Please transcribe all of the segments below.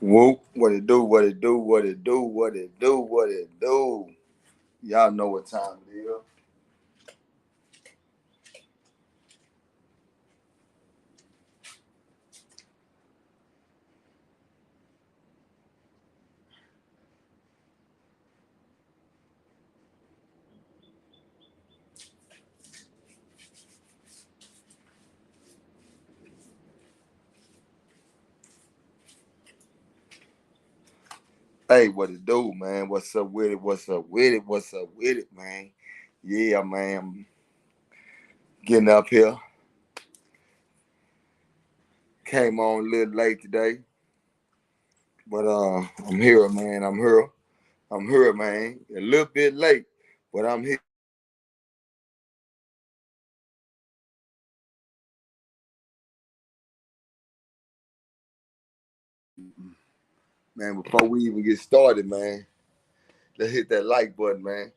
Whoop, what it do, what it do, what it do, what it do, what it do. Y'all know what time it is. Hey, what it do, man? What's up with it? What's up with it? What's up with it, man? Yeah, man. I'm getting up here. Came on a little late today. But I'm here, man. I'm here. I'm here, man. A little bit late, but I'm here. Man, before we even get started, man, let's hit that like button, man.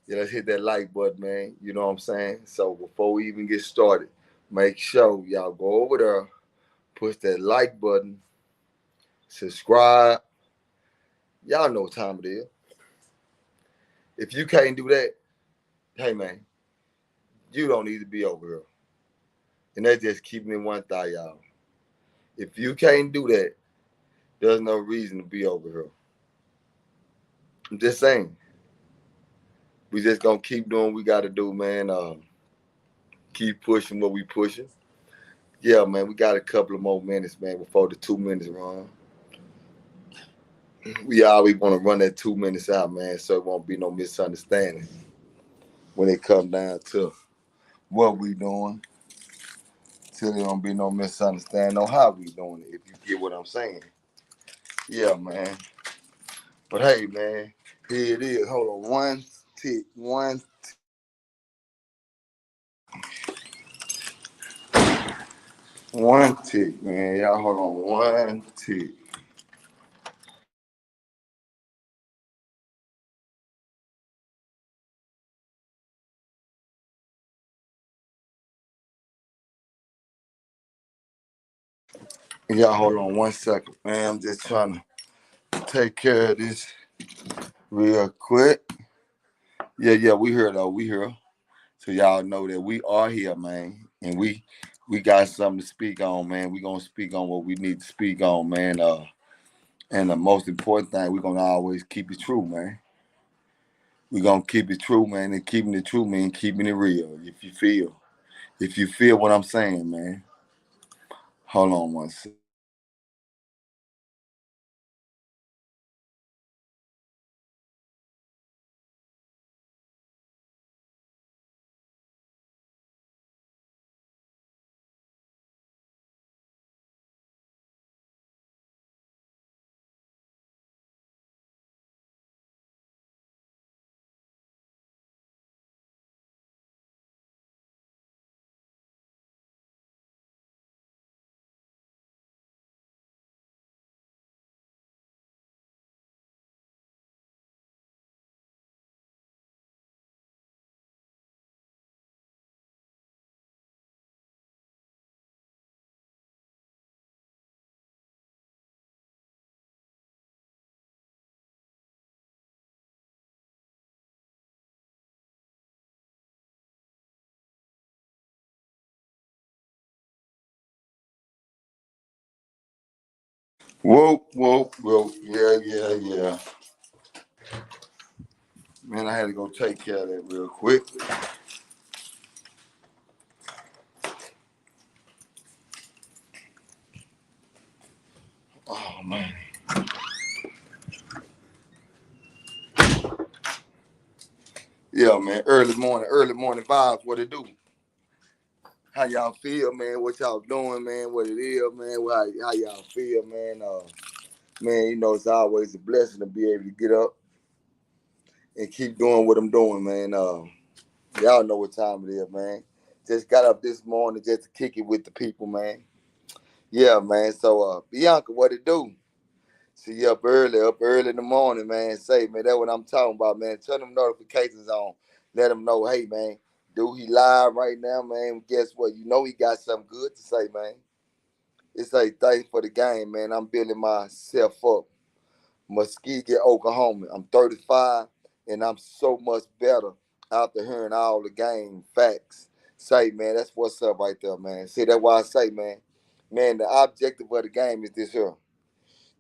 Yeah, let's hit that like button, man. You know what I'm saying? So before we even get started, make sure y'all go over there, push that like button, subscribe. Y'all know what time it is. If you can't do that, hey man, you don't need to be over here. And that's just keeping it one thought, y'all. If you can't do that, there's no reason to be over here. I'm just saying. We just gonna keep doing what we gotta do, man. Keep pushing what we pushing. Yeah, man, we got a couple of more minutes, man, before the 2 minutes run. We always want to run that 2 minutes out, man, so it won't be no misunderstanding when it come down to what we doing. Till there don't be no misunderstanding on how we doing it, if you get what I'm saying. Yeah, man. But hey, man, here it is. Hold on, one tick, one tick, man. Y'all hold on, one tick. Y'all hold on 1 second, man. I'm just trying to take care of this real quick. Yeah, we here though. We here. So y'all know that we are here, man. And we got something to speak on, man. We gonna speak on what we need to speak on, man. And the most important thing, we're gonna always keep it true, man. We're gonna keep it true, man, and keeping it true means keeping it real. If you feel what I'm saying, man. Hold on one second. Whoa, whoa, whoa. Yeah. Man, I had to go take care of that real quick. Oh man. Yeah, man. Early morning vibes, what it do? How y'all feel, man? What y'all doing, man? What it is, man? How y'all feel, man? Man, you know it's always a blessing to be able to get up and keep doing what I'm doing, man. Y'all know what time it is, man. Just got up this morning just to kick it with the people, man. Yeah, man. So, Bianca, what it do? See you up early in the morning, man. Say, man, that's what I'm talking about, man. Turn them notifications on. Let them know, hey, man, dude, he live right now, man. Guess what? You know he got something good to say, man. It's like thanks for the game, man. I'm building myself up. Muskegon, Oklahoma. I'm 35, and I'm so much better after hearing all the game facts. Say, man, that's what's up right there, man. See, that's why I say, man, the objective of the game is this here.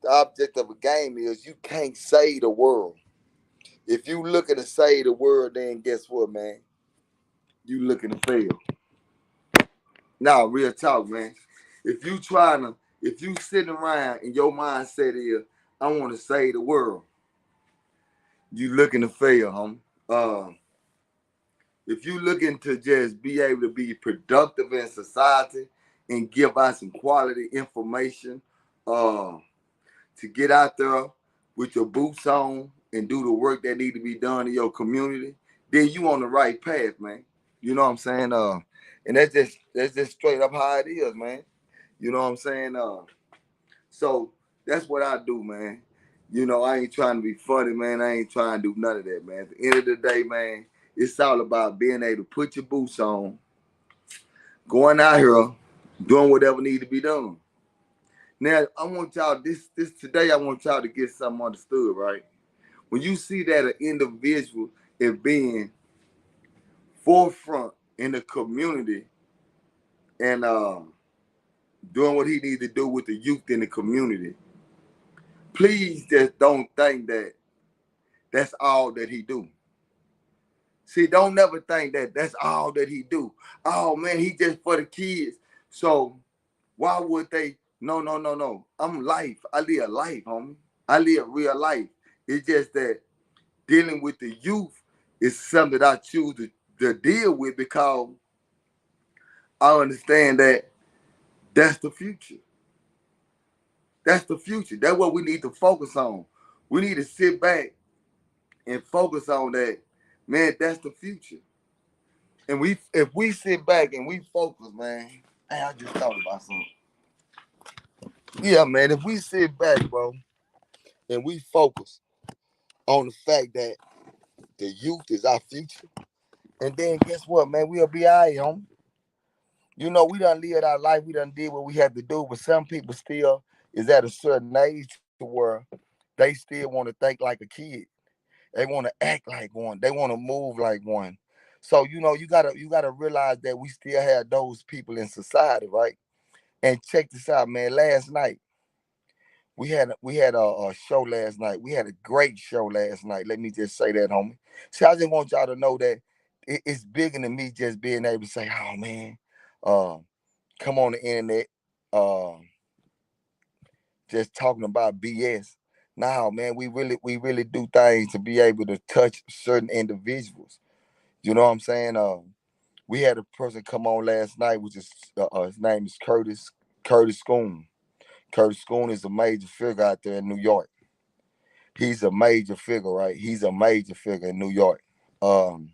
The objective of a game is you can't save the world. If you looking to save the world, then guess what, man? You looking to fail. Now, real talk, man. If you sitting around and your mindset is, I want to save the world, you looking to fail, homie. If you looking to just be able to be productive in society and give out some quality information, uh, to get out there with your boots on and do the work that need to be done in your community, then you on the right path, man. You know what I'm saying? And that's just straight up how it is, man. You know what I'm saying? So that's what I do, man. You know, I ain't trying to be funny, man. I ain't trying to do none of that, man. At the end of the day, man, it's all about being able to put your boots on, going out here, doing whatever need to be done. Now, I want y'all this today. I want y'all to get something understood, right? When you see that an individual is being forefront in the community and doing what he needs to do with the youth in the community, please just don't think that that's all that he do. See, don't never think that that's all that he do. Oh man, he just for the kids. So why would they? No, no, no, no. I'm life. I live life, homie. I live real life. It's just that dealing with the youth is something that I choose to deal with because I understand that that's the future. That's the future. That's what we need to focus on. We need to sit back and focus on that. Man, that's the future. And if we sit back and we focus, man, hey, I just thought about something. Yeah, man, if we sit back, bro, and we focus on the fact that the youth is our future, and then guess what, man, we'll be all right, homie. You know, we done lived our life, we done did what we had to do, but some people still is at a certain age to where they still want to think like a kid. They want to act like one. They want to move like one. So, you know, you gotta realize that we still have those people in society, right? And check this out, man. Last night we had a show last night. We had a great show last night. Let me just say that, homie. See, I just want y'all to know that it's bigger than me just being able to say, "Oh man, uh, come on the internet, uh, just talking about BS." Now, man, we really do things to be able to touch certain individuals. You know what I'm saying? We had a person come on last night, which is his name is Curtis Schoon. Curtis Schoon is a major figure out there in New York. He's a major figure, right? He's a major figure in New York. Um,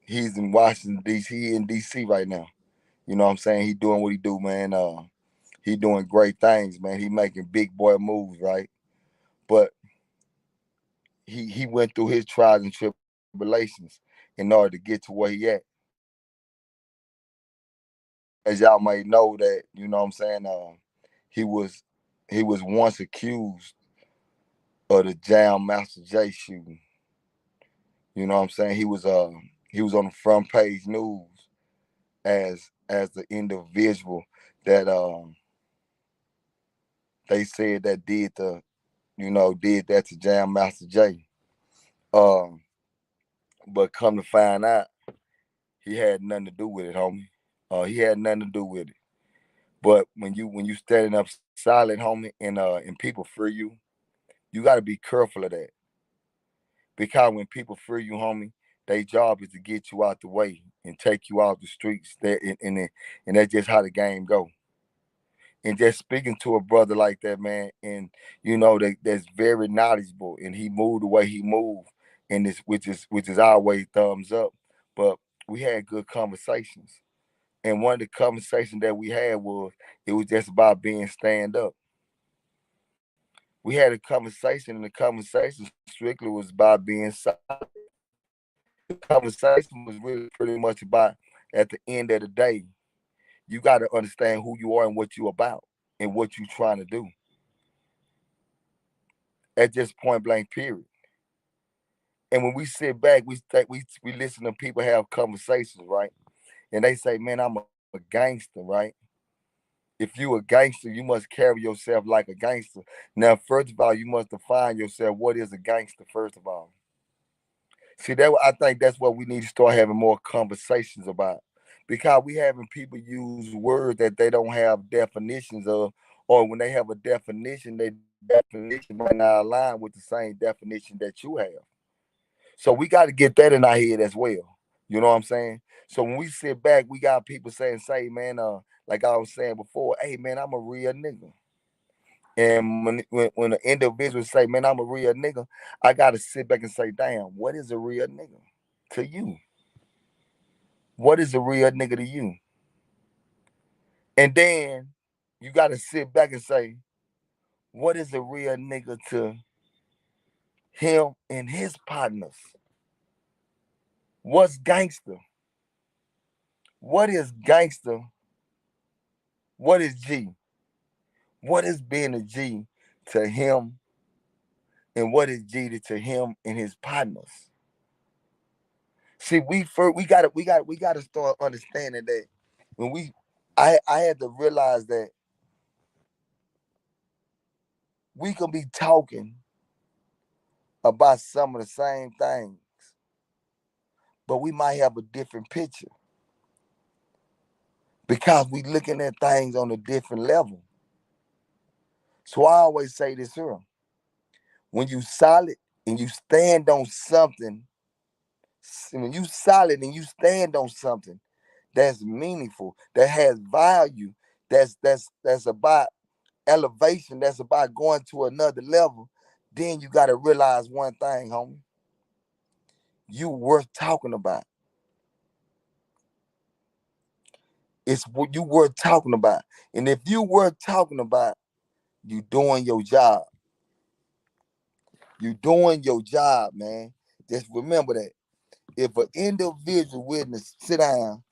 he's in Washington D.C. He in D.C. right now. You know what I'm saying? He doing what he do, man. He doing great things, man. He making big boy moves, right? But he went through his trials and tribulations in order to get to where he at. As y'all might know that, you know what I'm saying, he was he was once accused of the Jam Master Jay shooting. You know what I'm saying? He was on the front page news as the individual that they said that did that to Jam Master Jay. Um, but come to find out, he had nothing to do with it, homie. He had nothing to do with it. But when you standing up solid, homie, and people fear you, you got to be careful of that because when people fear you, homie, their job is to get you out the way and take you off the streets. And that's just how the game go. And just speaking to a brother like that, man, and that's very knowledgeable, and he moved the way he moved, and this which is always thumbs up. But we had good conversations, and one of the conversations that we had was it was just about being stand up. We had a conversation, and the conversation strictly was about being solid. The conversation was really pretty much about at the end of the day. You got to understand who you are and what you about and what you trying to do at just point blank period. And when we sit back, we listen to people have conversations, right? And they say, "Man, I'm a gangster," right? If you a gangster, you must carry yourself like a gangster. Now, first of all, you must define yourself. What is a gangster? First of all, see that I think that's what we need to start having more conversations about, because we having people use words that they don't have definitions of, or when they have a definition, their definition might not align with the same definition that you have. So we got to get that in our head as well. You know what I'm saying? So when we sit back, we got people say, man, like I was saying before, hey man, I'm a real nigga. And when an individual say, man, I'm a real nigga, I gotta sit back and say, damn, what is a real nigga to you? What is a real nigga to you? And then you gotta sit back and say, what is a real nigga to him and his partners? What's gangster? What is gangster? What is G? What is being a G to him, and what is G to him and his partners? See, we gotta start understanding that when I had to realize that we can be talking about some of the same things, but we might have a different picture because we looking at things on a different level. So I always say this here: when you solid and you stand on something, when you solid and you stand on something that's meaningful, that has value, that's about elevation, that's about going to another level, then you got to realize one thing, homie. You worth talking about. It's what you worth talking about. And if you worth talking about, you doing your job. You doing your job, man. Just remember that. If an individual witness sit down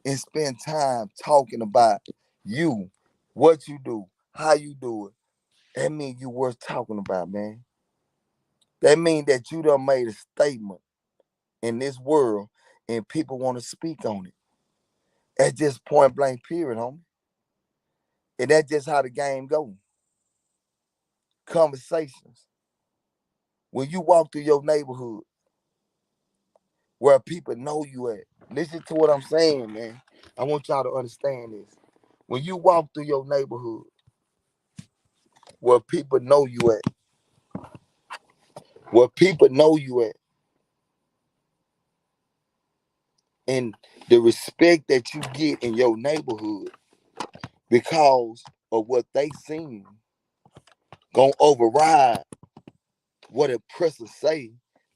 and spend time talking about you, what you do, how you do it, that means you worth talking about, man. That means that you done made a statement in this world and people want to speak on it. That's just point blank period, homie. And that's just how the game goes. Conversations. When you walk through your neighborhood where people know you at, listen to what I'm saying, man. I want y'all to understand this. When you walk through your neighborhood where people know you at, where people know you at, and the respect that you get in your neighborhood because of what they seen gonna override what a person say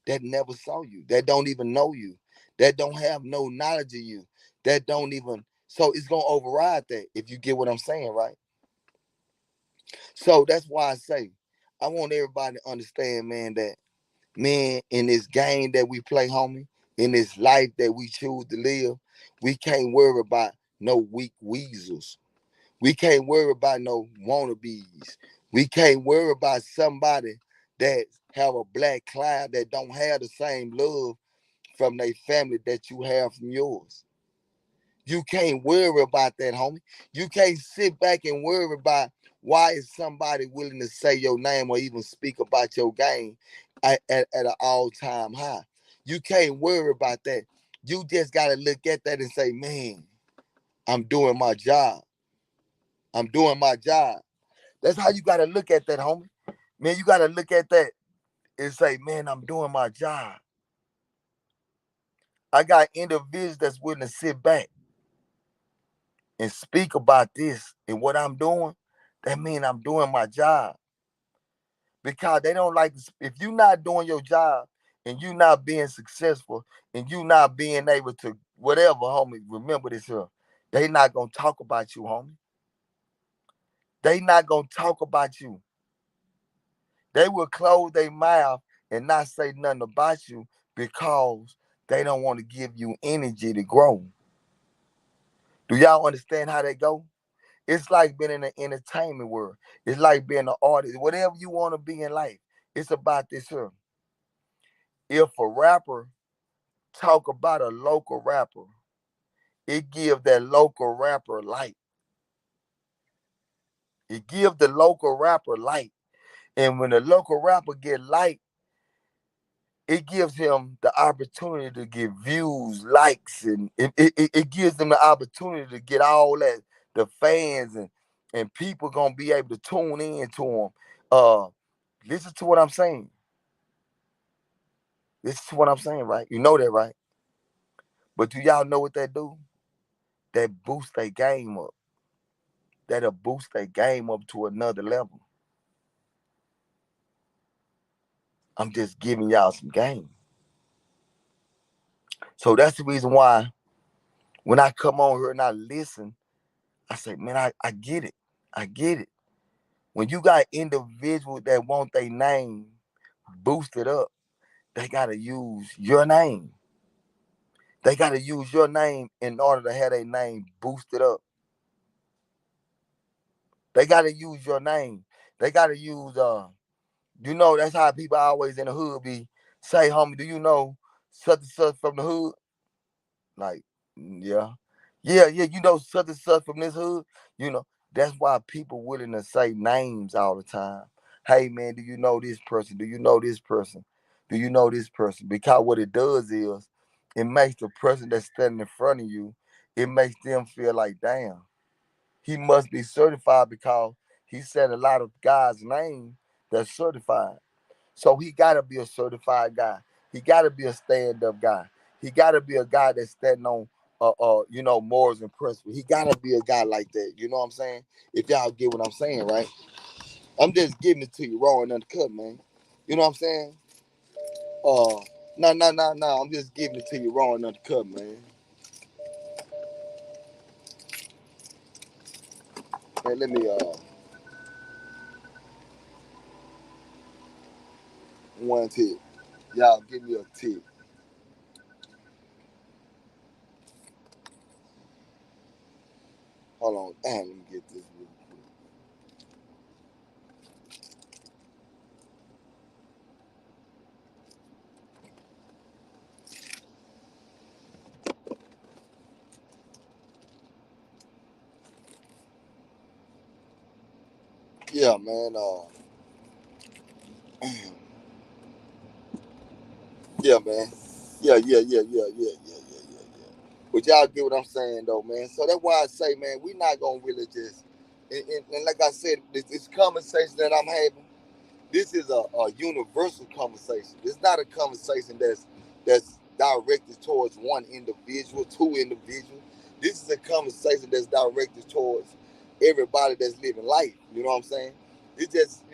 that never saw you, that don't even know you, that don't have no knowledge of you, that don't even, so it's gonna override that, if you get what I'm saying, right? So that's why I say I want everybody to understand, man, that man, in this game that we play, homie, in this life that we choose to live, we can't worry about no weak weasels. We can't worry about no wannabes. We can't worry about somebody that have a black cloud that don't have the same love from their family that you have from yours. You can't worry about that, homie. You can't sit back and worry about why is somebody willing to say your name or even speak about your game at an all-time high. You can't worry about that. You just got to look at that and say, man, I'm doing my job. I'm doing my job. That's how you got to look at that, homie. Man, you got to look at that and say, man, I'm doing my job. I got individuals that's willing to sit back and speak about this and what I'm doing. That means I'm doing my job. Because they don't like to, if you're not doing your job and you not being successful and you not being able to whatever, homie, remember this here. They not gonna talk about you, homie. They not gonna talk about you. They will close their mouth and not say nothing about you because they don't want to give you energy to grow. Do y'all understand how they go? It's like being in the entertainment world. It's like being an artist. Whatever you want to be in life, it's about this here. If a rapper talk about a local rapper, it gives that local rapper light. It gives the local rapper light. And when the local rapper get light, it gives him the opportunity to get views, likes, and it gives them the opportunity to get all that, the fans and people gonna be able to tune in to him. Listen to what I'm saying. Listen to what I'm saying, right? You know that, right? But do y'all know what that do? That boost their game up. That'll boost their game up to another level. I'm just giving y'all some game. So that's the reason why when I come on here and I listen, I say, man, I get it. I get it. When you got individuals that want their name boosted up, they gotta use your name. They gotta use your name in order to have their name boosted up. They gotta use your name. They gotta use that's how people always in the hood be say, homie, do you know such and such from the hood? Like, yeah. Yeah, you know such and such from this hood. You know, that's why people willing to say names all the time. Hey man, do you know this person? Do you know this person? Do you know this person? Because what it does is it makes the person that's standing in front of you, it makes them feel like, damn, he must be certified because he said a lot of guys' names that's certified. So he gotta be a certified guy. He gotta be a stand-up guy. He gotta be a guy that's standing on morals and principles. He gotta be a guy like that. You know what I'm saying? If y'all get what I'm saying, right? I'm just giving it to you raw and uncut, man. You know what I'm saying? Uh no. I'm just giving it to you raw and uncut, man. Man, let me one tip. Y'all give me a tip. Hold on. Damn, let me get this real quick. Yeah, man. Yeah, man. Yeah. But y'all get what I'm saying, though, man. So that's why I say, man, we not gonna really just, and like I said, this conversation that I'm having, this is a universal conversation. It's not a conversation that's directed towards one individual, two individuals. This is a conversation that's directed towards everybody that's living life. You know what I'm saying? It's just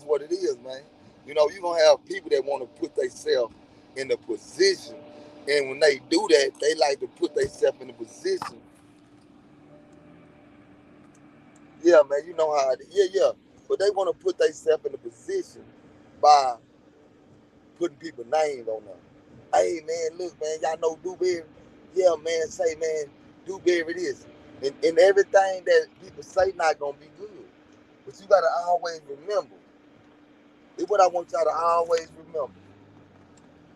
what it is, man. You're gonna have people that want to put themselves in a position, and when they do that, they like to put themselves in a position. Yeah, man, you know how it is. Yeah. But they want to put themselves in a position by putting people names on them. Hey man, look man, y'all know Dewberry. Yeah man, say man, Dewberry this, and everything that people say not gonna be good. But you gotta always remember. This is what I want y'all to always remember.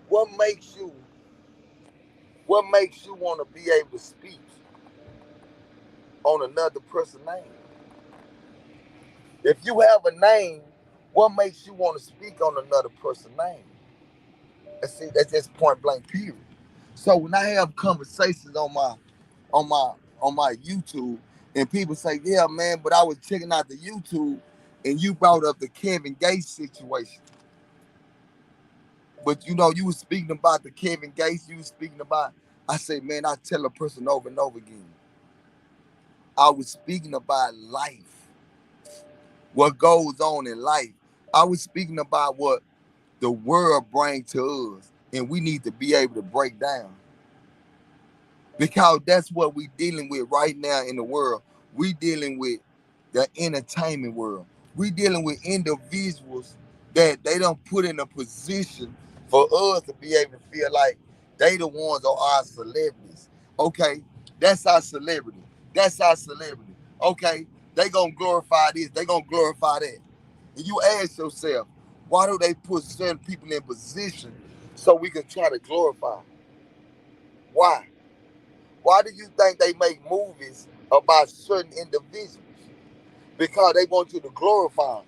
What makes you what makes you want to be able to speak on another person's name? If you have a name, what makes you want to speak on another person's name? That's just point blank period. So when I have conversations on my on my YouTube, and people say, "Yeah, man," but I was checking out the YouTube, and you brought up the Kevin Gates situation. But you were speaking about the Kevin Gates. You were speaking about. I say, man, I tell a person over and over again. I was speaking about life, what goes on in life. I was speaking about what the world brings to us, and we need to be able to break down. Because that's what we dealing with right now in the world. We dealing with the entertainment world. We dealing with individuals that they don't put in a position for us to be able to feel like they the ones are our celebrities. Okay, that's our celebrity. That's our celebrity. Okay, they gonna glorify this. They gonna glorify that. And you ask yourself, why do they put certain people in position so we can try to glorify? Why? Why do you think they make movies about certain individuals? Because they want you to glorify them.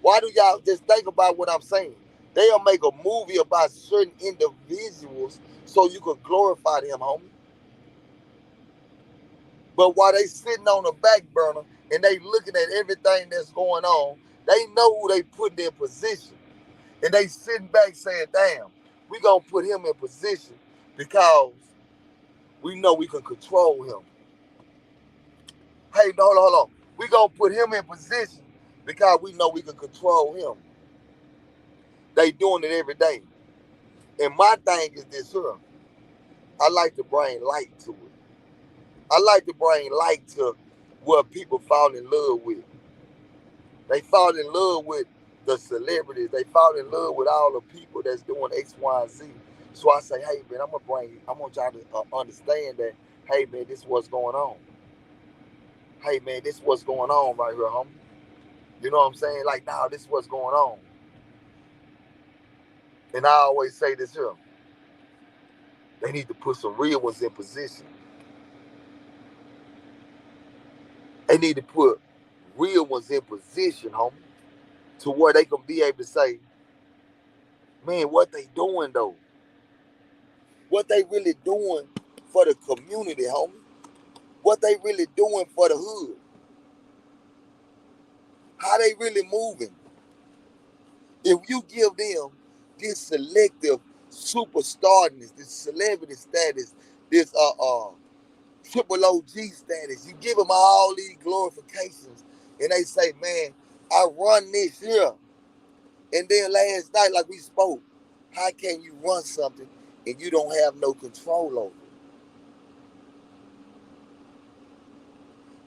Why do y'all just think about what I'm saying? They'll make a movie about certain individuals so you can glorify them, homie. But while they sitting on the back burner and they looking at everything that's going on, they know who they put in position. And they sitting back saying, damn, we gonna put him in position because we know we can control him. Hey, no, hold on. We gonna put him in position because we know we can control him. They doing it every day. And my thing is this here. I like to bring light to it. I like to bring light to what people fall in love with. They fall in love with the celebrities. They fall in love with all the people that's doing X, Y, and Z. So I say, hey man, I want y'all to understand that, hey man, this is what's going on. Hey man, this is what's going on right here, homie. You know what I'm saying? Like, nah, this is what's going on. And I always say this here. They need to put some real ones in position. They need to put real ones in position, homie, to where they can be able to say, man, what they doing though? What they really doing for the community, homie? What they really doing for the hood? How they really moving? If you give them this selective superstarness, this celebrity status, this triple OG status, you give them all these glorifications, and they say, man, I run this here. And then last night, like we spoke, how can you run something and you don't have no control over it?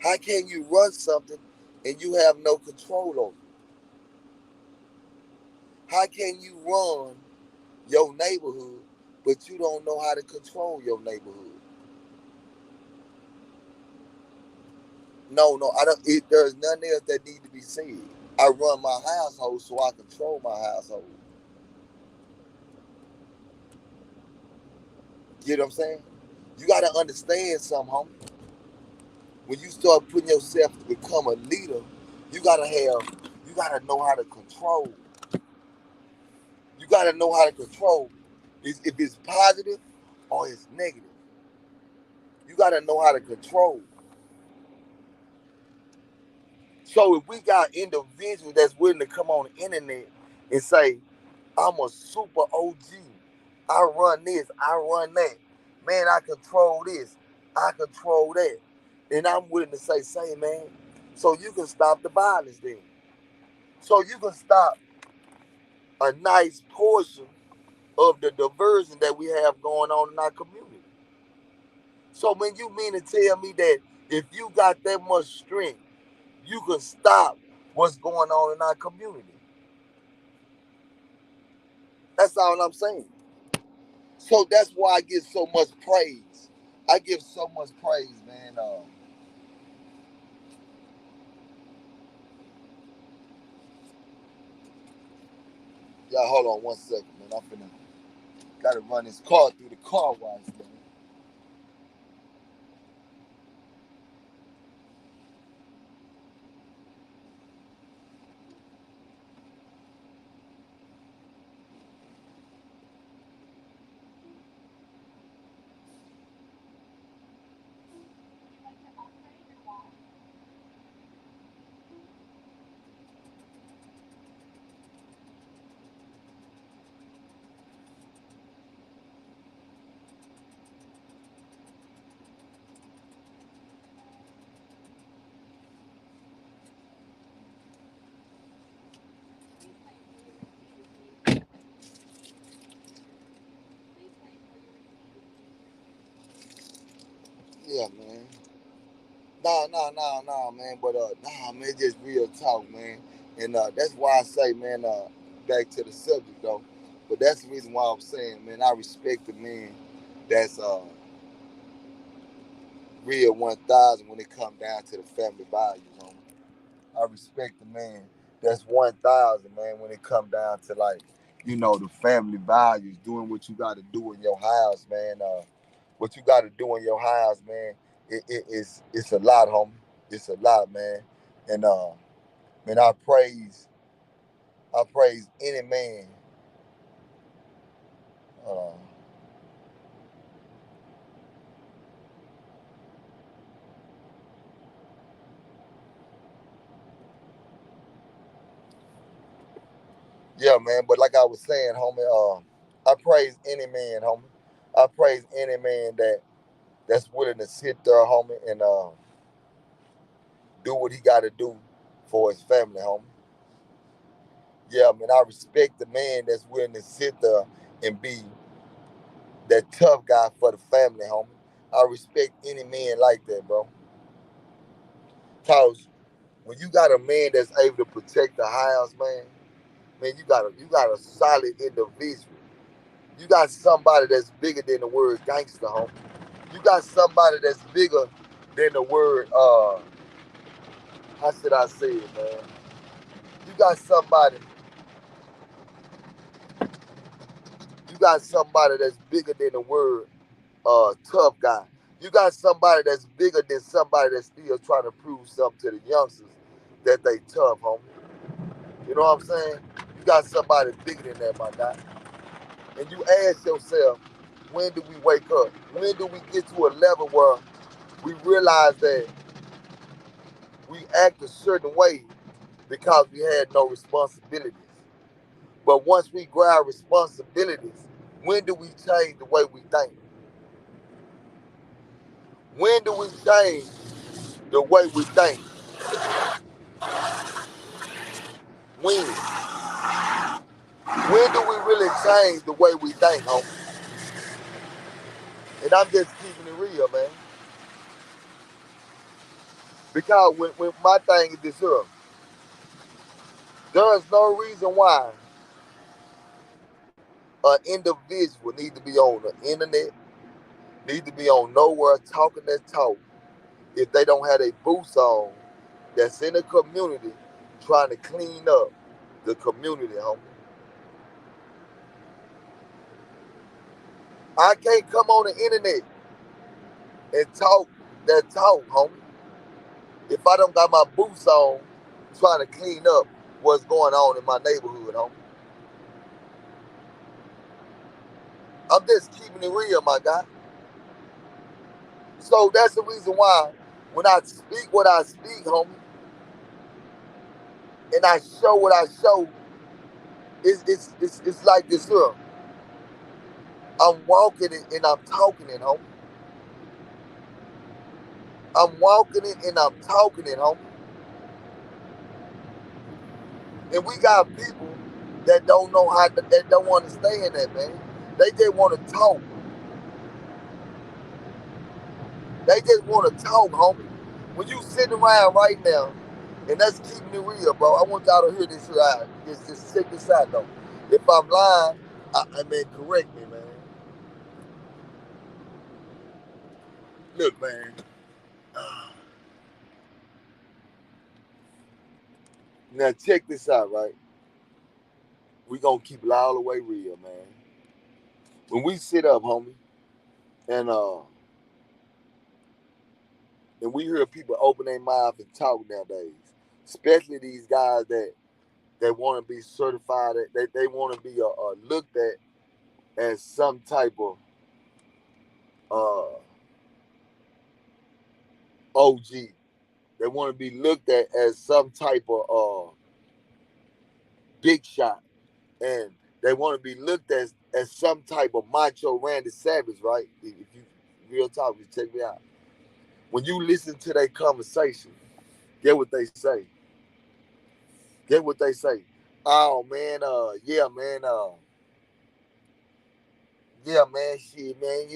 How can you run something and you have no control over it? How can you run your neighborhood, but you don't know how to control your neighborhood? No, I don't. There's nothing else that needs to be said. I run my household so I control my household. You know what I'm saying? You got to understand something, homie. When you start putting yourself to become a leader, you gotta know how to control. You gotta know how to control if it's positive or it's negative. You gotta know how to control. So if we got individuals that's willing to come on the internet and say, I'm a super OG, I run this, I run that, man, I control this, I control that, and I'm willing to say, man, so you can stop the violence then. So you can stop a nice portion of the diversion that we have going on in our community. So when you mean to tell me that if you got that much strength, you can stop what's going on in our community? That's all I'm saying. So that's why I give so much praise. I give so much praise, man. Yeah, hold on one second, man. I'm finna gotta run this car through the car wash, man. Yeah, man. Nah, man. But man, just real talk, man. And that's why I say, man, back to the subject though. But that's the reason why I'm saying, man, I respect the men that's real 1,000 when it come down to the family values, homie. I respect the man that's 1,000, man, when it come down to like, the family values, doing what you got to do in your house, man. What you got to do in your house, man. It's a lot, homie. It's a lot, man. And man, I praise any man. Uh, yeah, man. But like I was saying, homie, I praise any man, homie. I praise any man that's willing to sit there, homie, and do what he got to do for his family, homie. Yeah, man, I respect the man that's willing to sit there and be that tough guy for the family, homie. I respect any man like that, bro. Cause when you got a man that's able to protect the house, man, you got a solid individual. You got somebody that's bigger than the word gangster, homie. You got somebody that's bigger than the word how should I say it, man? You got somebody, you got somebody that's bigger than the word tough guy. You got somebody that's bigger than somebody that's still trying to prove something to the youngsters that they tough, homie. You know what I'm saying? You got somebody bigger than that, my guy. And you ask yourself, when do we wake up? When do we get to a level where we realize that we act a certain way because we had no responsibilities? But once we grab responsibilities, when do we change the way we think? When do we change the way we think? When? When do we really change the way we think, homie? And I'm just keeping it real, man. Because when my thing is this here, there is no reason why an individual need to be on the internet, need to be on nowhere talking that talk if they don't have a boots on that's in the community trying to clean up the community, homie. I can't come on the internet and talk that talk, homie, if I don't got my boots on trying to clean up what's going on in my neighborhood, homie. I'm just keeping it real, my guy. So that's the reason why when I speak what I speak, homie, and I show what I show, it's like this here. I'm walking it and I'm talking it, homie. I'm walking it and I'm talking it, homie. And we got people that don't know how to, that don't understand that, man. They just want to talk. They just want to talk, homie. When you sitting around right now, and that's keeping it real, bro. I want y'all to hear this out. Just check this out, though. If I'm lying, I mean, correct me, man. Look, man. Now check this out, right? We gonna keep it all the way real, man. When we sit up, homie, and uh, and we hear people open their mouth and talk nowadays, especially these guys that want to be certified, they want to be looked at as some type of uh, OG. They want to be looked at as some type of big shot, and they want to be looked at as some type of macho Randy Savage, right? If you real talk, you check me out. When you listen to their conversation, get what they say. Get what they say. Oh man, yeah, man, shit, man,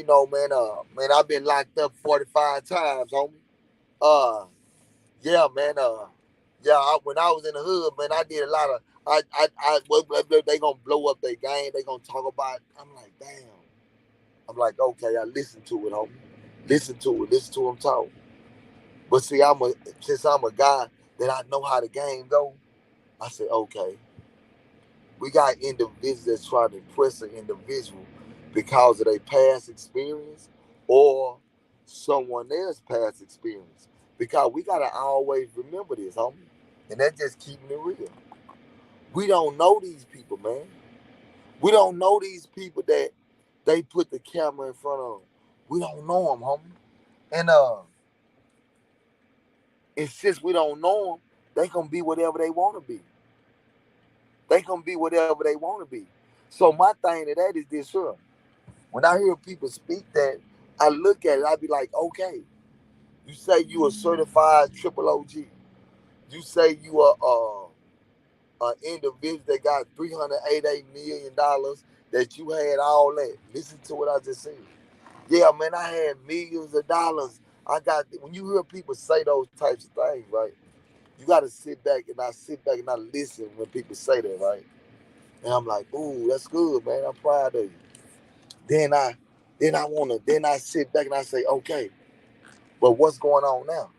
man, I've been locked up 45 times, homie. Uh, yeah, man, when I was in the hood, man, I did a lot of, they gonna blow up their game, they gonna talk about, I'm like, damn. I'm like, okay, I listened to it, homie. Listen to him talk. But see, since I'm a guy that I know how the game go, I said, okay, we got individuals that's trying to impress an individual because of their past experience or someone else's past experience. Because we gotta always remember this, homie. And that's just keeping it real. We don't know these people, man. We don't know these people that they put the camera in front of. We don't know them, homie. And and since we don't know them, they gonna be whatever they want to be. They gonna be whatever they want to be. So my thing to that is this here. When I hear people speak that, I look at it, I be like, okay, you say you a certified triple OG. You say you are an individual that got $388 million, that you had all that. Listen to what I just said. Yeah, man, I had millions of dollars. I got, when you hear people say those types of things, right? You got to sit back and I listen when people say that, right? And I'm like, ooh, that's good, man. I'm proud of you. Then I, then I sit back and I say, okay, but what's going on now?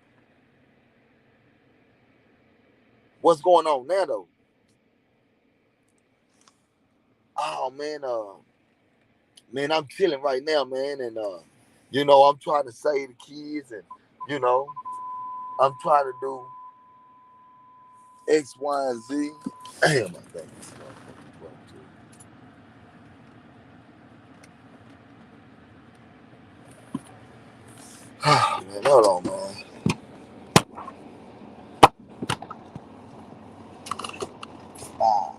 What's going on now, though? Oh man, I'm chilling right now, man, and I'm trying to save the kids, and you know, I'm trying to do X, Y, and Z. Damn, I think. Man, hold on, man. Ah,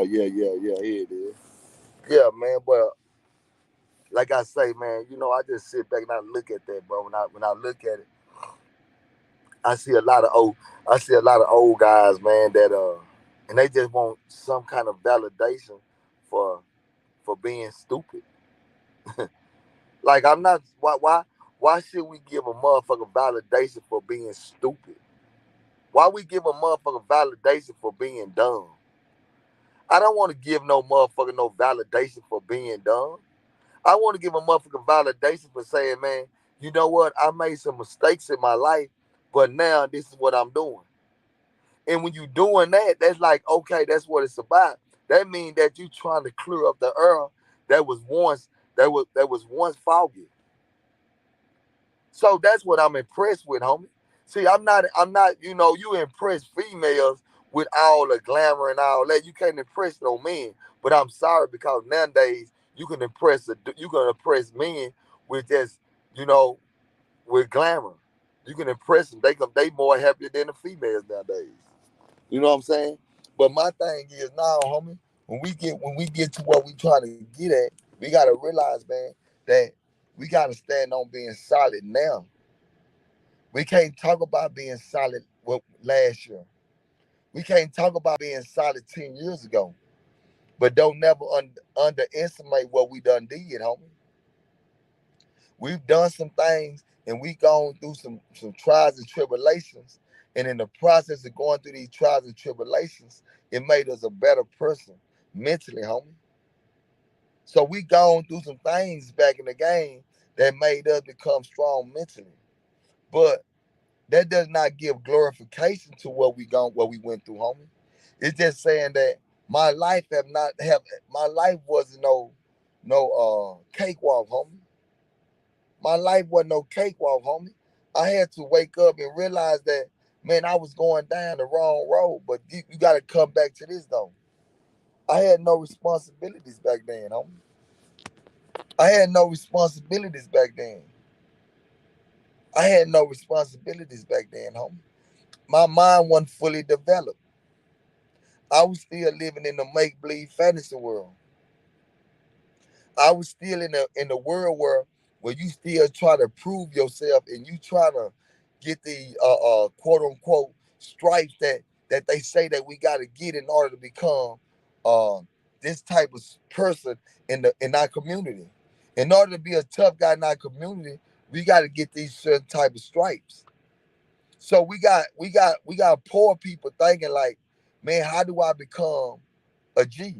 yeah. Here it is. Yeah, man. But like I say, man, I just sit back and I look at that, bro. When I look at it, I see a lot of old, I see a lot of old guys, man, that and they just want some kind of validation for being stupid. Like I'm not. Why should we give a motherfucker validation for being stupid? Why we give a motherfucker validation for being dumb? I don't want to give no motherfucker no validation for being dumb. I want to give a motherfucker validation for saying, man, you know what? I made some mistakes in my life, but now this is what I'm doing. And when you doing that, that's like, okay, that's what it's about. That means that you trying to clear up the error that was once that was once foggy. So that's what I'm impressed with, homie. See, I'm not, you impress females with all the glamour and all that. You can't impress no men. But I'm sorry because nowadays you can impress men with just, you know, with glamour. You can impress them. They more happier than the females nowadays. You know what I'm saying? But my thing is now, homie, when we get to what we trying to get at, we gotta realize, man, that we gotta stand on being solid now. We can't talk about being solid last year. We can't talk about being solid 10 years ago. But don't never underestimate what we done did, homie. We've done some things and we gone through some trials and tribulations. And in the process of going through these trials and tribulations, it made us a better person mentally, homie. So we gone through some things back in the game that made us become strong mentally. But that does not give glorification to what we went through, homie. It's just saying that my life wasn't no cakewalk, homie. My life wasn't no cakewalk, homie. I had to wake up and realize that, man, I was going down the wrong road. But you got to come back to this though. I had no responsibilities back then, homie. I had no responsibilities back then. I had no responsibilities back then, homie. My mind wasn't fully developed. I was still living in the make believe fantasy world. I was still in the world where you still try to prove yourself and you try to get the quote unquote stripes that they say that we got to get in order to become uh, this type of person in our community. In order to be a tough guy in our community, we got to get these certain type of stripes. So we got poor people thinking like, man, how do I become a G?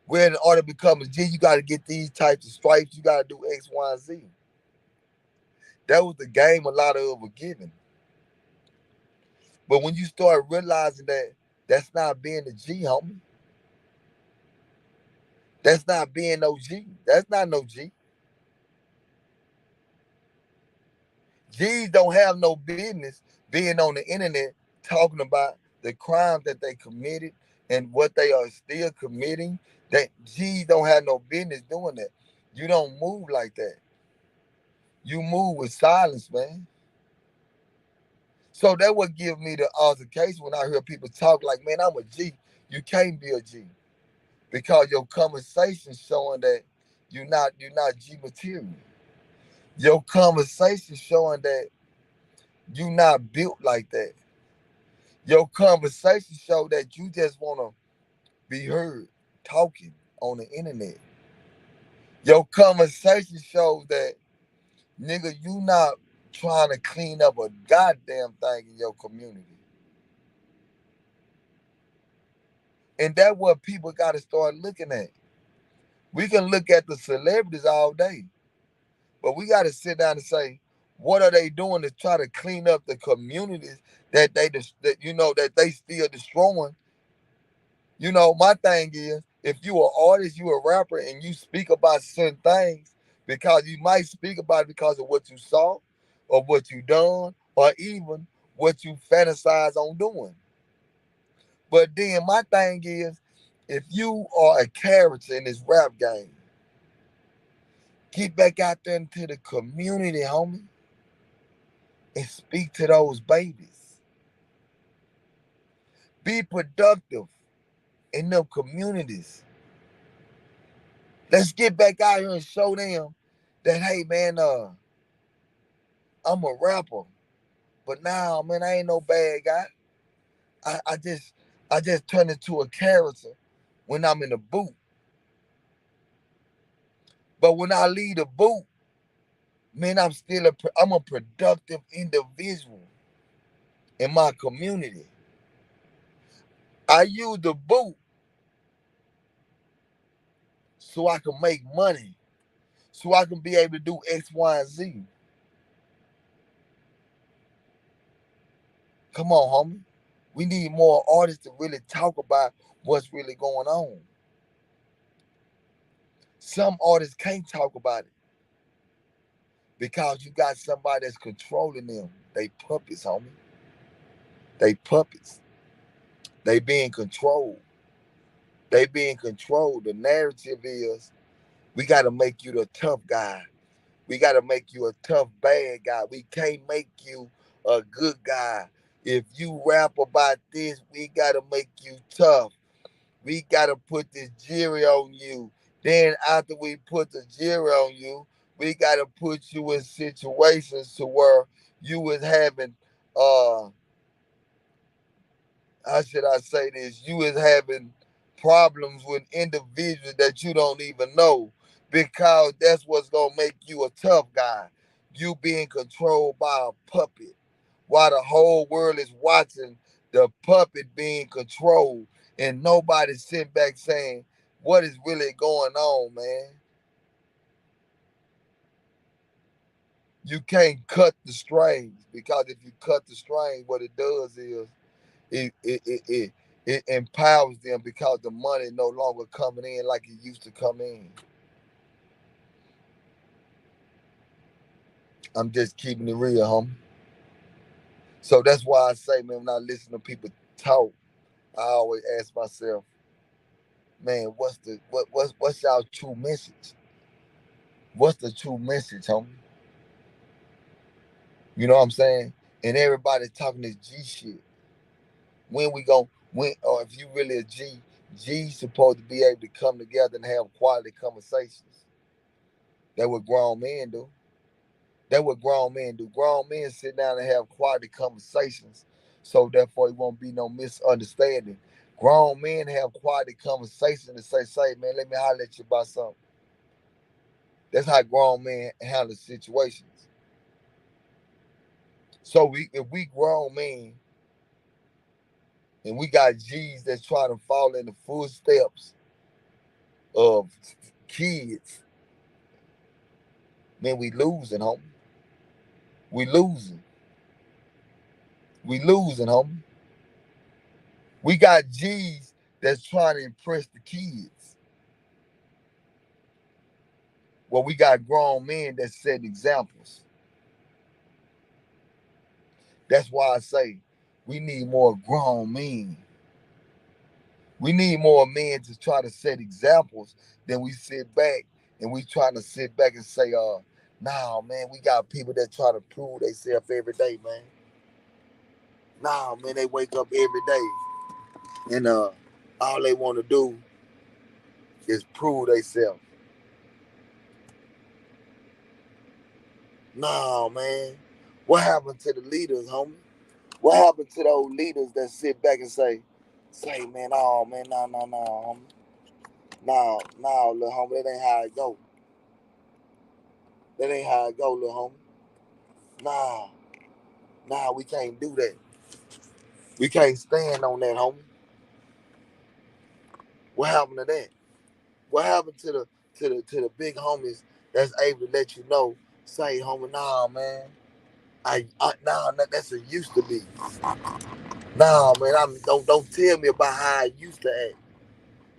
Where in order to become a G, you got to get these types of stripes. You got to do X, Y, and Z. That was the game a lot of us were given. But when you start realizing that that's not being a G, homie, that's not being no G. That's not no G. G's don't have no business being on the internet talking about the crimes that they committed and what they are still committing. That G's don't have no business doing that. You don't move like that. You move with silence, man. So that would give me the altercation when I hear people talk like, man, I'm a G. You can't be a G because your conversation showing that you're not G material. Your conversation showing that you're not built like that. Your conversation show that you just want to be heard talking on the internet. Your conversation shows that, nigga, you not trying to clean up a goddamn thing in your community. And that's what people got to start looking at. We can look at the celebrities all day, but we got to sit down and say, what are they doing to try to clean up the communities that they still destroying? My thing is, if you an artist, you a rapper, and you speak about certain things, because you might speak about it because of what you saw, or what you done, or even what you fantasize on doing. But then my thing is, if you are a character in this rap game, get back out there into the community, homie, and speak to those babies. Be productive in them communities. Let's get back out here and show them that, hey man, I'm a rapper, but now, man, I ain't no bad guy. I just turn into a character when I'm in the booth. But when I leave the booth, man, I'm a productive individual in my community. I use the booth so I can make money, so I can be able to do X, Y, and Z. Come on, homie. We need more artists to really talk about what's really going on. Some artists can't talk about it because you got somebody that's controlling them. They puppets, homie. They puppets. They being controlled. They being controlled. The narrative is, we got to make you the tough guy. We got to make you a tough bad guy. We can't make you a good guy. If you rap about this, we got to make you tough. We got to put this jury on you. Then after we put the jury on you, we got to put you in situations to where you was having, uh, how should I say this? You is having problems with individuals that you don't even know, because that's what's gonna make you a tough guy. You being controlled by a puppet, while the whole world is watching the puppet being controlled, and nobody's sitting back saying, what is really going on, man? You can't cut the strings, because if you cut the strings, what it does is it empowers them, because the money no longer coming in like it used to come in. I'm just keeping it real, homie. So that's why I say, man, when I listen to people talk, I always ask myself, man, what's y'all true message? What's the true message, homie? You know what I'm saying? And everybody talking this G shit. When we go, when, or if you really a G, G's supposed to be able to come together and have quality conversations. That what grown men do. That's what grown men do. Grown men sit down and have quality conversations, so therefore it won't be no misunderstanding. Grown men have quality conversations and say, man, let me holler at you about something. That's how grown men handle situations. So if we grown men and we got G's that's trying to follow in the footsteps of kids, man, we losing, homie. We losing. We losing, homie. We got G's that's trying to impress the kids. Well, we got grown men that set examples. That's why I say we need more grown men. We need more men to try to set examples than we sit back and we trying to sit back and say, nah, man, we got people that try to prove themselves every day, man. Nah, man, they wake up every day and all they want to do is prove themselves. Nah, man. What happened to the leaders, homie? What happened to those leaders that sit back and say, man, oh man, nah, homie. Nah, little homie, that ain't how it go. That ain't how it go, little homie. Nah, we can't do that. We can't stand on that, homie. What happened to that? What happened to the big homies that's able to let you know, say, homie, nah, man. Nah, that's a used to be. Nah, man, don't tell me about how I used to act.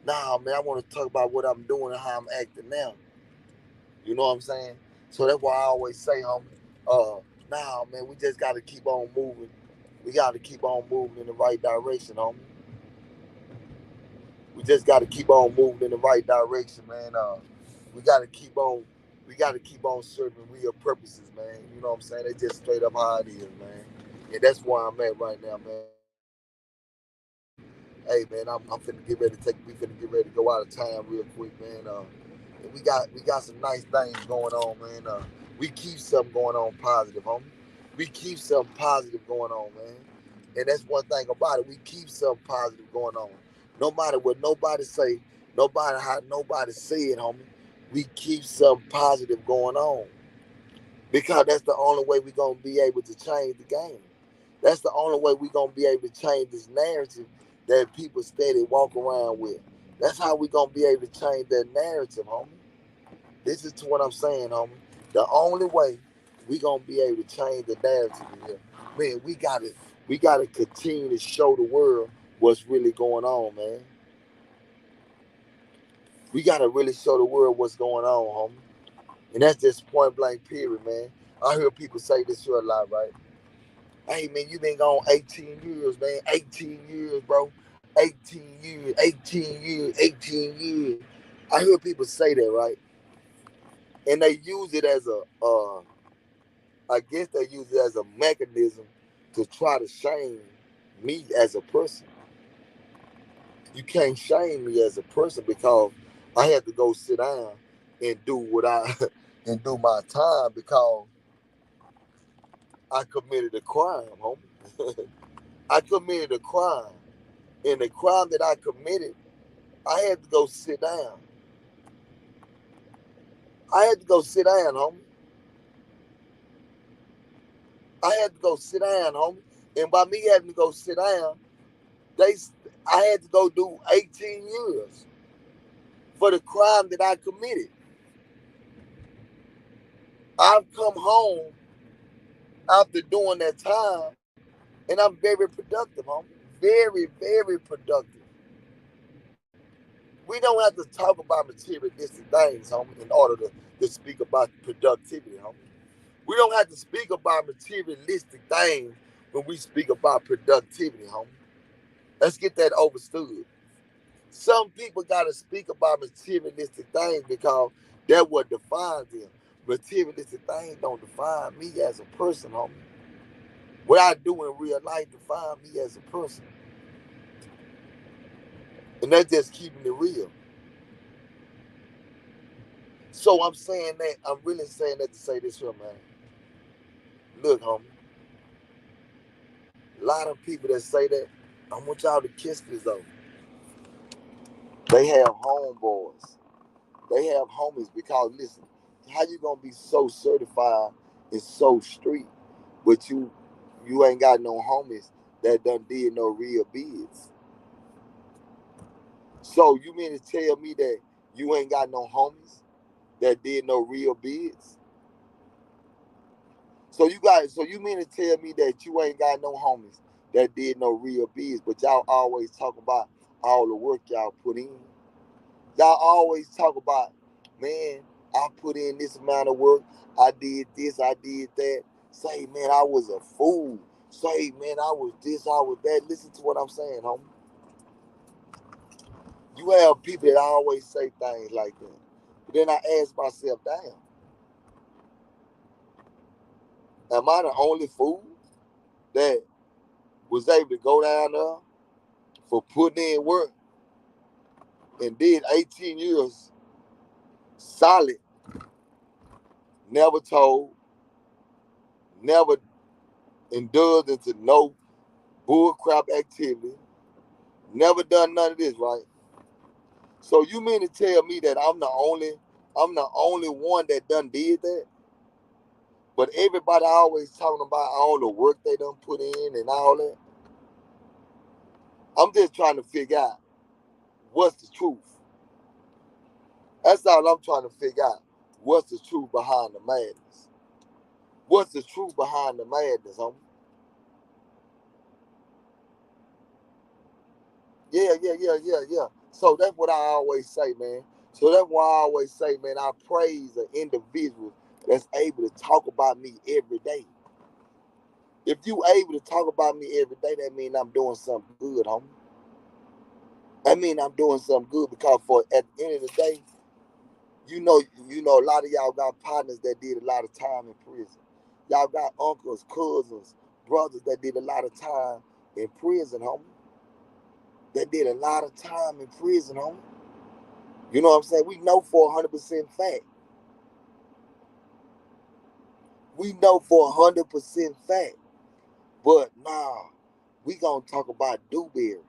Nah, man, I want to talk about what I'm doing and how I'm acting now. You know what I'm saying? So that's why I always say, homie, nah, man, we just got to keep on moving. We got to keep on moving in the right direction, homie. We just got to keep on moving in the right direction, man. We got to keep on, we got to keep on serving real purposes, man. You know what I'm saying? They just straight up how it is, man. And that's where I'm at right now, man. Hey, man, I'm finna get ready to we finna get ready to go out of town real quick, man. And we got some nice things going on, man. We keep something going on positive, homie. We keep something positive going on, man. And that's one thing about it. We keep something positive going on. No matter what nobody say, no matter how nobody say it, homie. We keep something positive going on. Because that's the only way we're gonna be able to change the game. That's the only way we're gonna be able to change this narrative that people steady walk around with. That's how we're gonna be able to change that narrative, homie. This is what I'm saying, homie. The only way we gonna be able to change the narrative here, man, we gotta continue to show the world what's really going on, man. We gotta really show the world what's going on, homie. And that's just point blank period, man. I hear people say this here a lot, right? Hey man, you been gone 18 years, man. 18 years, bro. 18 years, 18 years, 18 years. I hear people say that, right? And they use it as I guess they use it as a mechanism to try to shame me as a person. You can't shame me as a person because I had to go sit down and do what I and do my time because I committed a crime, homie. I committed a crime. And the crime that I committed, I had to go sit down. I had to go sit down, homie. I had to go sit down, homie. And by me having to go sit down, they I had to go do 18 years for the crime that I committed. I've come home after doing that time, and I'm very productive, homie. Very, very productive. We don't have to talk about materialistic things, homie, in order to speak about productivity, homie. We don't have to speak about materialistic things when we speak about productivity, homie. Let's get that understood. Some people got to speak about materialistic things because that's what defines them. Materialistic things don't define me as a person, homie. What I do in real life defines me as a person. And that's just keeping it real. So I'm saying that, I'm really saying that to say this here, man. Look, homie, a lot of people that say that, I want y'all to kiss this though. They have homeboys. They have homies because listen, how you gonna be so certified and so street, but you ain't got no homies that done did no real bids. So you mean to tell me that you ain't got no homies that did no real bids? So you mean to tell me that you ain't got no homies that did no real bids, but y'all always talk about all the work y'all put in. Y'all always talk about, man, I put in this amount of work, I did this, I did that. Say, man, I was a fool. Say, man, I was this, I was that. Listen to what I'm saying, homie. You have people that always say things like that. But then I ask myself, damn, am I the only fool that was able to go down there for putting in work and did 18 years solid, never told, never indulged into no bull crap activity, never done none of this, right? So you mean to tell me that I'm the only one that done did that? But everybody always talking about all the work they done put in and all that. I'm just trying to figure out what's the truth. That's all I'm trying to figure out. What's the truth behind the madness? What's the truth behind the madness, homie? Yeah. So that's what I always say, man. So that's why I always say, man, I praise an individual that's able to talk about me every day. If you able to talk about me every day, that means I'm doing something good, homie. I mean I'm doing something good because for at the end of the day, a lot of y'all got partners that did a lot of time in prison. Y'all got uncles, cousins, brothers that did a lot of time in prison, homie. That did a lot of time in prison, homie. You know what I'm saying? We know for 100% fact. We know for 100% fact. But nah, we gonna talk about Dewberry.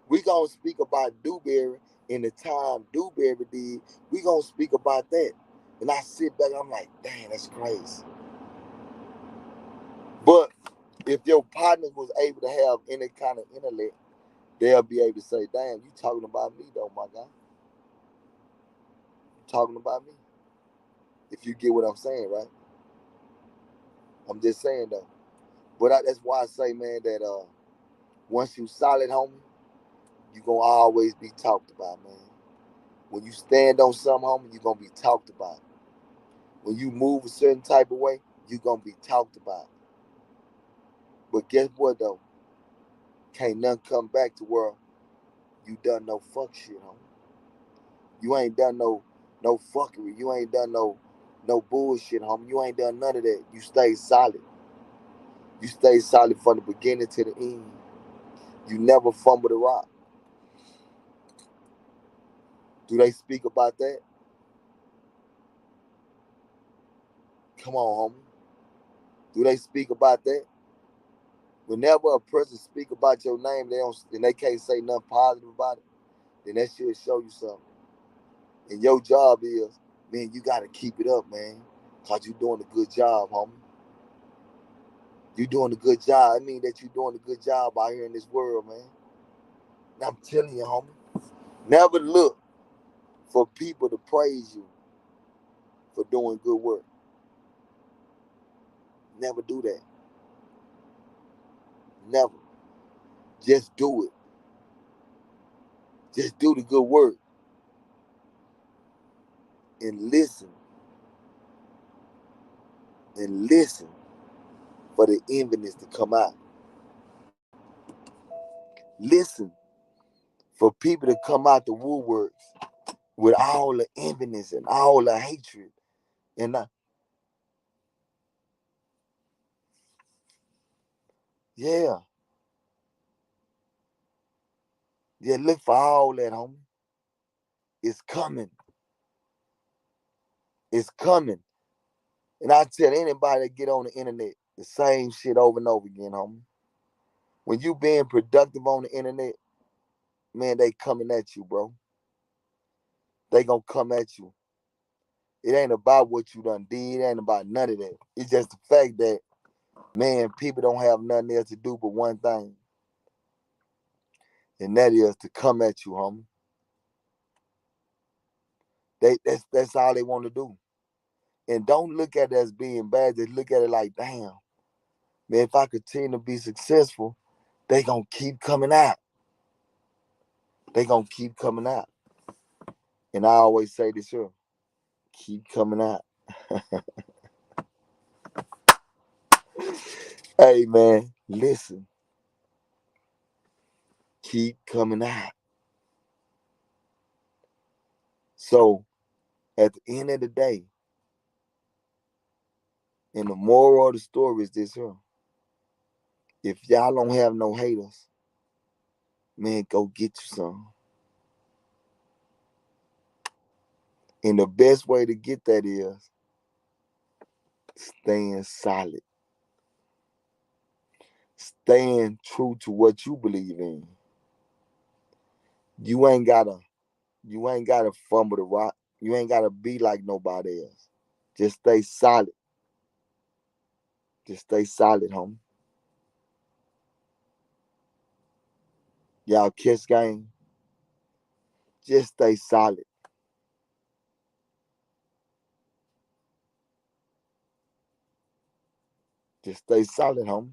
We gonna speak about Dewberry in the time Dewberry did. We gonna speak about that. And I sit back, I'm like, dang, that's crazy. But if your partners was able to have any kind of intellect, they'll be able to say, damn, you talking about me though, my guy. You talking about me. If you get what I'm saying, right? I'm just saying though. But that's why I say, man, that once you solid, homie, you gonna always be talked about, man. When you stand on something, homie, you gonna be talked about. When you move a certain type of way, you gonna be talked about. But guess what though? Can't nothing come back to where you done no fuck shit, homie. You ain't done no fuckery. You ain't done no bullshit, homie. You ain't done none of that. You stay solid. You stay solid from the beginning to the end. You never fumble the rock. Do they speak about that? Come on, homie. Do they speak about that? Whenever a person speak about your name, they can't say nothing positive about it. Then that should show you something. And your job is, man, you gotta keep it up, man. Cause you doing a good job, homie. You doing a good job. I mean that you doing a good job out here in this world, man. And I'm telling you, homie, never look for people to praise you for doing good work. Never do that. Never. Just do it. Just do the good work and listen and listen for the enviness to come out. Listen for people to come out the woodworks with all the enviness and all the hatred. And yeah, yeah, look for all that, homie. It's coming. It's coming. And I tell anybody that get on the internet the same shit over and over again, homie. When you being productive on the internet, man, they coming at you, bro. They gonna come at you. It ain't about what you done did. It ain't about none of that. It's just the fact that, man, people don't have nothing else to do but one thing. And that is to come at you, homie. That's all they want to do. And don't look at it as being bad. Just look at it like, damn, man, if I continue to be successful, they gonna keep coming out. They gonna keep coming out. And I always say this here, keep coming out. Hey man, listen, keep coming out. So at the end of the day, and the moral of the story is this here. If y'all don't have no haters, man, go get you some. And the best way to get that is staying solid. Staying true to what you believe in. You ain't gotta fumble the rock. You ain't gotta be like nobody else. Just stay solid. Just stay solid, homie. Y'all kiss game. Just stay solid. Just stay solid, homie.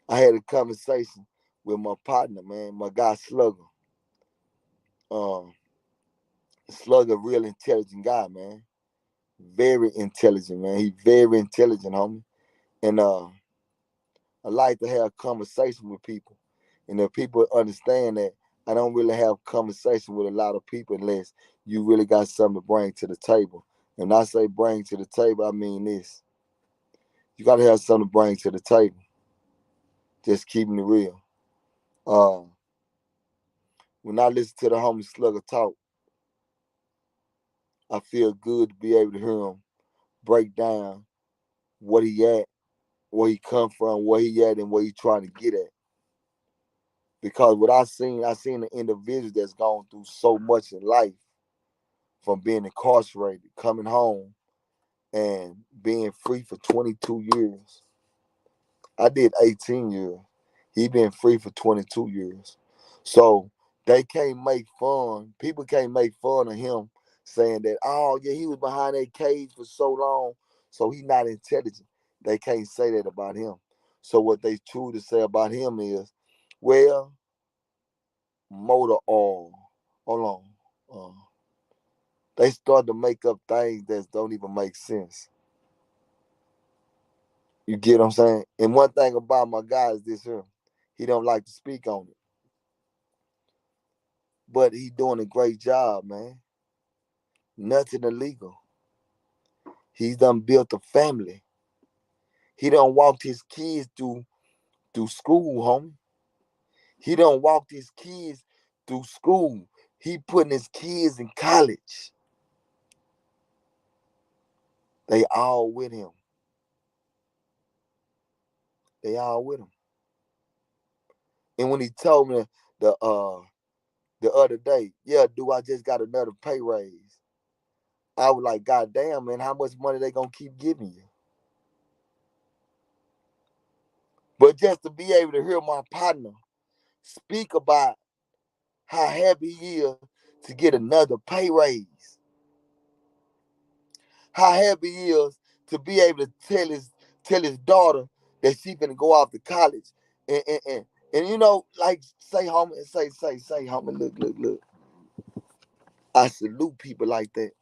I had a conversation with my partner, man, my guy Slugger. Um, Slugger, real intelligent guy, man. Very intelligent, man. He very intelligent, homie. And I like to have conversation with people. And if people understand that I don't really have conversation with a lot of people unless you really got something to bring to the table. And I say bring to the table, I mean this. You gotta have something to bring to the table. Just keeping it real. Uh, when I listen to the homie Slugger talk, I feel good to be able to hear him break down what he at, where he come from, where he at, and where he trying to get at. Because what I seen an individual that's gone through so much in life, from being incarcerated, coming home, and being free for 22 years. I did 18 years. He been free for 22 years. So they can't make fun. People can't make fun of him saying that, oh yeah, he was behind that cage for so long, so he not intelligent. They can't say that about him. So what they true to say about him is, well, motor oil. Hold on. They start to make up things that don't even make sense. You get what I'm saying? And one thing about my guy is this here. He don't like to speak on it. But he doing a great job, man. Nothing illegal. He's done built a family. He done walked his kids through school, homie. He done walked his kids through school. He putting his kids in college. They all with him. They all with him. And when he told me the other day, yeah, dude, I just got another pay raise. I was like, God damn, man, how much money they gonna keep giving you? But just to be able to hear my partner speak about how happy he is to get another pay raise, how happy he is to be able to tell his daughter that she finna go off to college, and you know, like say homie, say homie, look. I salute people like that.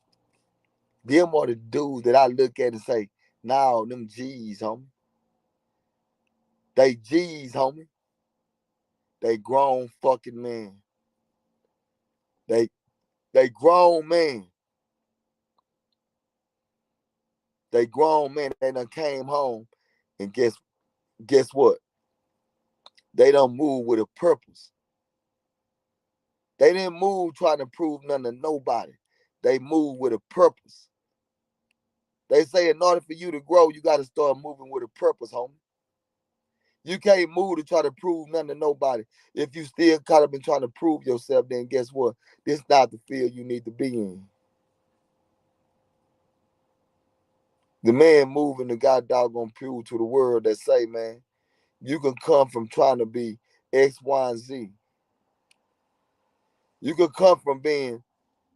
Them are the dudes that I look at and say, nah, them G's, homie. They G's, homie. They grown fucking men. They they grown men. They grown men. They done came home, and guess what? They done move with a purpose. They didn't move trying to prove nothing to nobody. They moved with a purpose. They say in order for you to grow, you got to start moving with a purpose, homie. You can't move to try to prove nothing to nobody. If you still caught up in trying to prove yourself, then guess what? This not the field you need to be in. The man moving the god doggone prove to the world that say, man, you can come from trying to be X, Y, and Z. You can come from being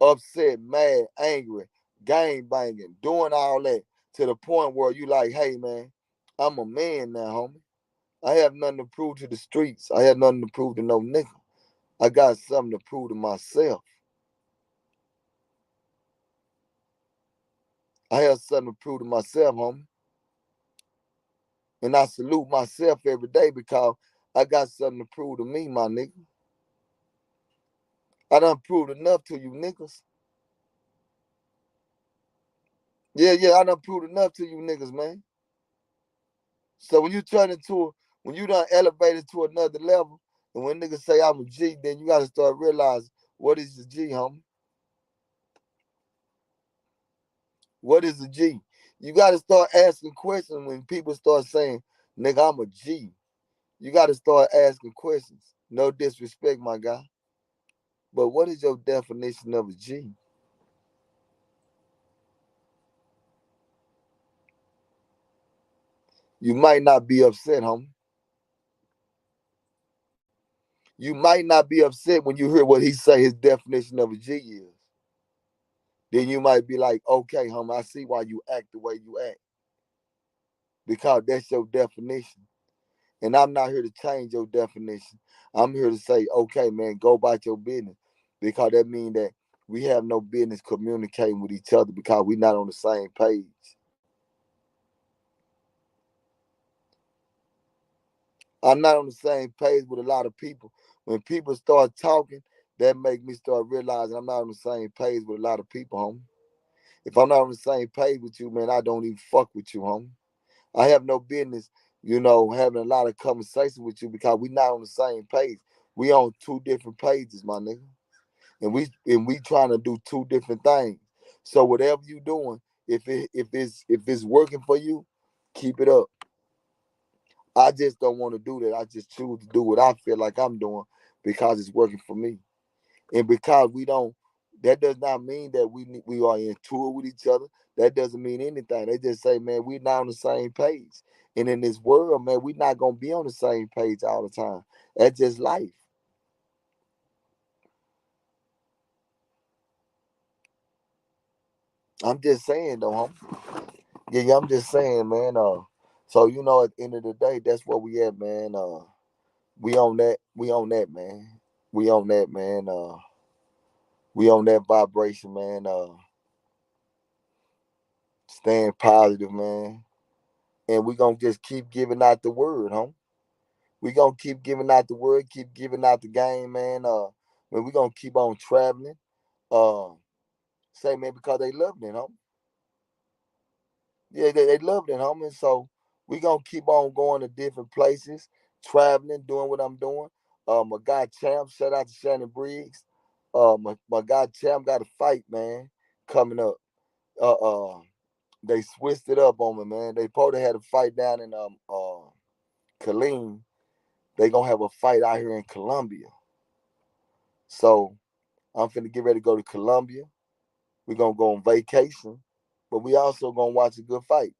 upset, mad, angry, gang banging, doing all that to the point where you like, hey man, I'm a man now, homie. I have nothing to prove to the streets. I have nothing to prove to no nigga. I got something to prove to myself. I have something to prove to myself, homie. And I salute myself every day because I got something to prove to me, my nigga. I done proved enough to you niggas. Yeah, I done proved enough to you niggas, man. So when you turn into when you done elevated to another level, and when niggas say I'm a G, then you gotta start realizing what is the G, homie? What is a G? You gotta start asking questions when people start saying, nigga, I'm a G. You gotta start asking questions. No disrespect, my guy. But what is your definition of a G? You might not be upset, homie. You might not be upset when you hear what he say his definition of a G is. Then you might be like, okay, homie, I see why you act the way you act. Because that's your definition. And I'm not here to change your definition. I'm here to say, okay, man, go about your business. Because that means that we have no business communicating with each other because we're not on the same page. I'm not on the same page with a lot of people. When people start talking, that make me start realizing I'm not on the same page with a lot of people, homie. If I'm not on the same page with you, man, I don't even fuck with you, homie. I have no business, having a lot of conversation with you because we not on the same page. We on two different pages, my nigga. And we trying to do two different things. So whatever you doing, if it's working for you, keep it up. I just don't want to do that. I just choose to do what I feel like I'm doing because it's working for me. And because we don't, that does not mean that we are in tour with each other. That doesn't mean anything. They just say, man, we're not on the same page. And in this world, man, we're not gonna be on the same page all the time. That's just life. I'm just saying though, huh? Yeah, I'm just saying, man. So at the end of the day, that's where we at, man. We on that. We on that, man. We on that, man. We on that vibration, man. Staying positive, man. And we gonna just keep giving out the word, huh? We gonna keep giving out the word, keep giving out the game, man. Man, we gonna keep on traveling. Uh, say, man, because they love it, huh? Yeah, they love it, homie. So we gonna keep on going to different places, traveling, doing what I'm doing. My guy Champ, shout out to Shannon Briggs. My guy Champ got a fight, man, coming up. Uh, uh, they switched it up on me, man. They probably had a fight down in Killeen. They gonna have a fight out here in Columbia. So I'm finna get ready to go to Columbia. We're gonna go on vacation, but we also gonna watch a good fight.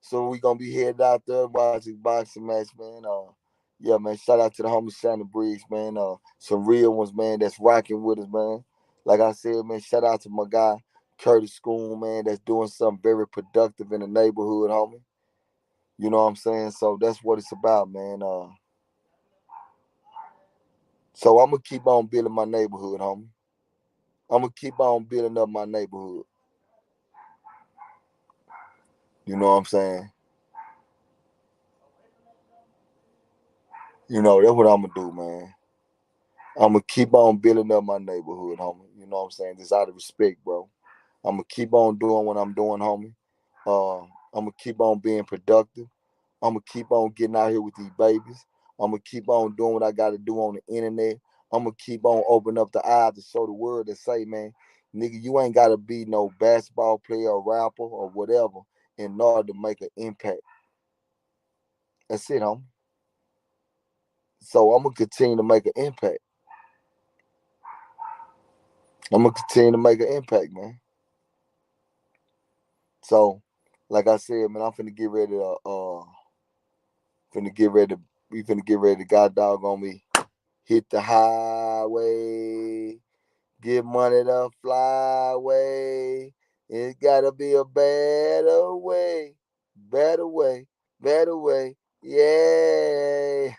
So we gonna be headed out there watching boxing match, man. Yeah, man. Shout out to the homie Shannon Briggs, man. Some real ones, man. That's rocking with us, man. Like I said, man. Shout out to my guy Curtis School, man. That's doing something very productive in the neighborhood, homie. You know what I'm saying? So that's what it's about, man. So I'm gonna keep on building my neighborhood, homie. I'm gonna keep on building up my neighborhood. You know what I'm saying? That's what I'm gonna do, man. I'm gonna keep on building up my neighborhood, homie. You know what I'm saying? Just out of respect, bro. I'm gonna keep on doing what I'm doing, homie. I'm gonna keep on being productive. I'm gonna keep on getting out here with these babies. I'm gonna keep on doing what I gotta do on the internet. I'm gonna keep on opening up the eyes to show the world and say, man, Nigga, you ain't gotta be no basketball player or rapper or whatever in order to make an impact. That's it, homie. So I'm gonna continue to make an impact. I'm gonna continue to make an impact, man. So, like I said, man, I'm finna get ready to finna get ready to we finna get ready to god dog on me. Hit the highway. Get money to fly away. It's gotta be a better way. Better way. Better way. Yeah.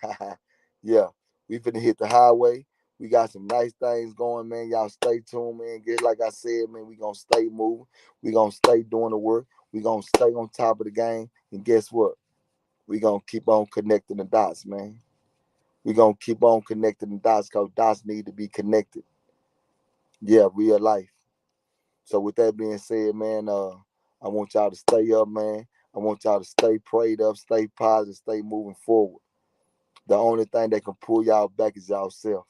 Yeah. We finna hit the highway. We got some nice things going, man. Y'all stay tuned, man. Get like I said, man, we gonna stay moving. We gonna stay doing the work. We gonna stay on top of the game. And guess what? We gonna keep on connecting the dots, man. We gonna keep on connecting the dots because dots need to be connected. Yeah, real life. So with that being said, man, I want y'all to stay up, man. I want y'all to stay prayed up, stay positive, stay moving forward. The only thing that can pull y'all back is y'all self.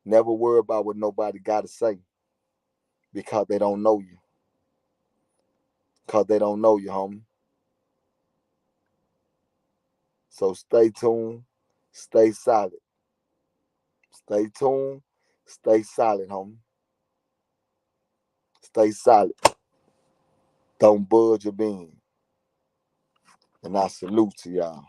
Never worry about what nobody got to say because they don't know you. Because they don't know you, homie. So stay tuned, stay solid. Stay tuned, stay solid, homie. Stay solid. Don't budge your being. And I salute to y'all.